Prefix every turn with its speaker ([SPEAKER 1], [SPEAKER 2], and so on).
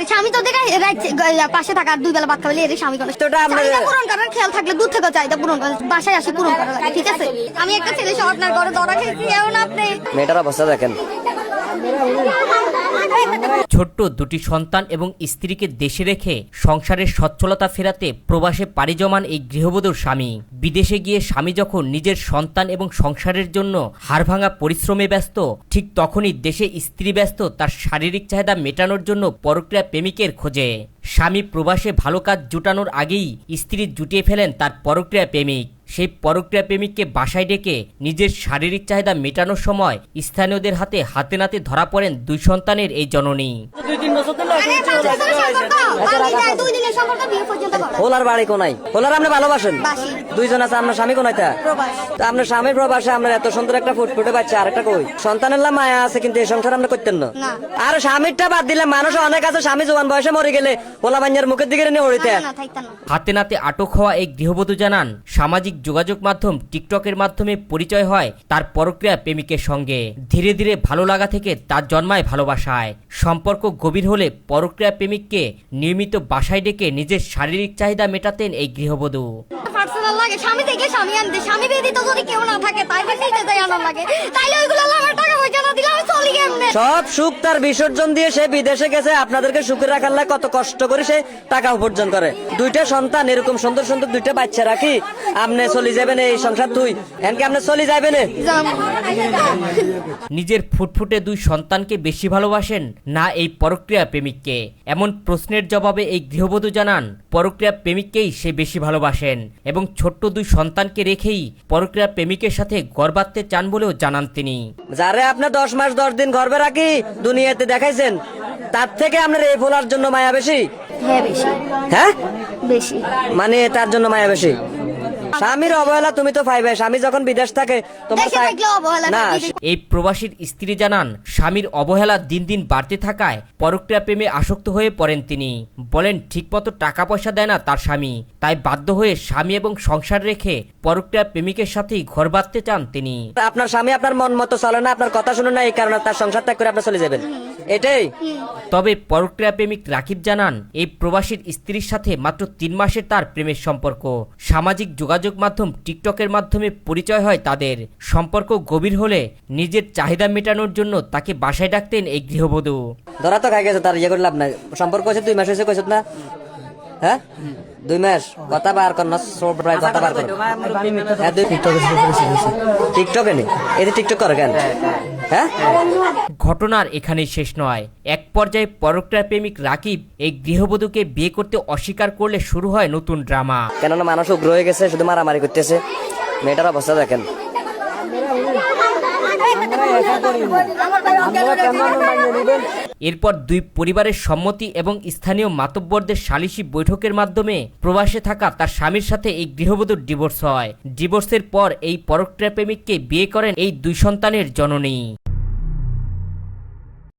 [SPEAKER 1] স্বামী তো দেখে পাশে থাকা আর দুই বেলা ভাত খাবে এর স্বামী চাহিদা পূরণ করার খেয়াল থাকলে দূর থেকে চাহিদা পূরণ করে বাসায় আসি পূরণ করা লাগে, ঠিক আছে? আমি একটা ছেলে সহ আপনার ঘরে ধরা খেয়েছি, এখন আপনি
[SPEAKER 2] মেয়েটার অবস্থা দেখেন।
[SPEAKER 3] ছোট্ট দুটি সন্তান এবং স্ত্রীকে দেশে রেখে সংসারের সচ্ছলতা ফেরাতে প্রবাসে পাড়ি জমান এই গৃহবধূর স্বামী। বিদেশে গিয়ে স্বামী যখন নিজের সন্তান এবং সংসারের জন্য হাড়ভাঙা পরিশ্রমে ব্যস্ত, ঠিক তখনই দেশে স্ত্রী ব্যস্ত তার শারীরিক চাহিদা মেটানোর জন্য পরক্রিয়া প্রেমিকের খোঁজে। স্বামী প্রবাসে ভালো কাজ জুটানোর আগেই স্ত্রী জুটিয়ে ফেলেন তার পরক্রিয়া প্রেমিক। সেই পরক্রিয়া প্রেমিককে বাসায় ডেকে নিজের শারীরিক চাহিদা মেটানোর সময় স্থানীয়দের হাতে হাতে নাতে ধরা পড়েন দুই সন্তানের এই জননী।
[SPEAKER 2] হোলার বাড়ি কোনাই, হোলার আপনি ভালোবাসেন? দুইজন আছে, আপনার স্বামী কোনাই? আপনার স্বামী প্রবাসে, আপনার এত সুন্দর একটা ফুটফুটে বাচ্চা, আর একটা কই সন্তানের মায়া আছে, কিন্তু এই সংসার আপনি করতেন না। আর স্বামীরটা বাদ দিলে মানুষ অনেক আছে, স্বামী জোয়ান বয়সে মরে গেলে হোলা বাঞ্জার মুখের দিকে নিয়ে ওড়িতে।
[SPEAKER 3] হাতে নাতে আটক হওয়া এই গৃহবধূ জানান, সামাজিক যোগাযোগ মাধ্যম টিকটকের মাধ্যমে পরিচয় হয় তার পরক্রিয়া প্রেমিকের সঙ্গে। ধীরে ধীরে ভালো লাগা থেকে তার জন্মায় ভালোবাসায়। সম্পর্ক গভীর হলে পরক্রিয়া প্রেমিককে নিয়মিত বাসায় ডেকে নিজের শারীরিক চাহিদা মেটাতেন এই গৃহবধূ।
[SPEAKER 1] স্বামী থেকে স্বামী আনতে, স্বামী ব্যতীত যদি কেউ না থাকে তাইলে নিতে যাই আনার লাগে, তাইলে ওইগুলো আমার টাকা পয়সা না দিলে আমি চলি কেমনে?
[SPEAKER 2] সব সুখ তার বিসর্জন দিয়ে সে বিদেশে গেছে, আপনাদেরকে সুখে রাখার লাগে কত কষ্ট করে সে টাকা উপার্জন করে। দুইটা সন্তান, এরকম সুন্দর সুন্দর দুইটা বাচ্চা রাখি আপনি চলে যাবেন এই সংসার? তুই এনকে আপনি চলে যাবেন?
[SPEAKER 3] নিজের ফুটফুটে দুই সন্তানকে বেশি ভালোবাসেন না এই পরক্রিয়া প্রেমিককে? এমন প্রশ্নের জবাবে এই গৃহবধূ জানান, পরক্রিয়া প্রেমিককেই সে বেশি ভালোবাসেন এবং ছোট্ট দুই সন্তানকে রেখেই পরক্রিয়া প্রেমিকের সাথে ঘর বাঁধতে চান বলেও জানান তিনি।
[SPEAKER 2] যারে আপনি 10 মাস 10 দিন গর্ভে রাখি দুনিয়াতে দেখাইছেন, তার থেকে আপনার এই ফোলার জন্য মায়া বেশি?
[SPEAKER 1] হ্যাঁ বেশি।
[SPEAKER 2] হ্যাঁ
[SPEAKER 1] বেশি
[SPEAKER 2] মানে তার জন্য মায়া বেশি? স্বামীর অবহেলা তুমি তো পাইবে, স্বামী যখন বিদেশ থাকে তোমার না।
[SPEAKER 3] এই প্রবাসীর স্ত্রী জানান, স্বামীর অবহেলা দিন দিন বাড়তে থাকায় পরক্রিয়া প্রেমে আসক্ত হয়ে পড়েন তিনি। বলেন ঠিকমতো টাকা পয়সা দেয় না তার স্বামী, তাই বাধ্য হয়ে স্বামী এবং সংসার রেখে পরক্রিয়া প্রেমিকের সাথেই ঘর বাঁধতে চান তিনি।
[SPEAKER 2] আপনার স্বামী আপনার মন মতো চলে না, আপনার কথা শুনে না, এই কারণে তার সংসার ত্যাগ করে আপনি চলে যাবেন, এটাই।
[SPEAKER 3] তবে পরক্রিয়া প্রেমিক রাকিব জানান, এই প্রবাসীর স্ত্রীর সাথে মাত্র 3 মাসের তার প্রেমের সম্পর্ক। সামাজিক যোগাযোগ মাধ্যম টিকটকের মাধ্যমে পরিচয় হয় তাদের। সম্পর্ক গভীর হলে নিজের চাহিদা মেটানোর জন্য তাকে বাসায় ডাকতেন এই গৃহবধূ।
[SPEAKER 2] ধরা তো খাই গেছে, তার ইয়ে করে লাভ নাই। সম্পর্ক হয়েছে 2 মাস হয়েছে কইছ না? হ্যাঁ 2 মাস কথা বার কর না, প্রায় কথা বার কর। টিকটকে নেই, এতে টিকটক করে কেন? হ্যাঁ
[SPEAKER 3] ঘটনার এখানেই শেষ নয়। এক পর্যায়ে পরক্রিয়া প্রেমিক রাকিব এই গৃহবধূকে বিয়ে করতে অস্বীকার করলে শুরু হয় নতুন ড্রামা।
[SPEAKER 2] কেননা মানুষ উগ্র হয়ে গেছে, শুধু মারামারি করতেছে। মেয়েটার অবস্থা দেখেন।
[SPEAKER 3] এরপর দুই পরিবারের সম্মতি এবং স্থানীয় মাতব্বরদের সালিশি বৈঠকের মাধ্যমে প্রবাসে থাকা তার স্বামীর সাথে এই গৃহবধূর ডিভোর্স হয়। ডিভোর্সের পর এই পরক্রিয়া প্রেমিককে বিয়ে করেন এই দুই সন্তানের জননী।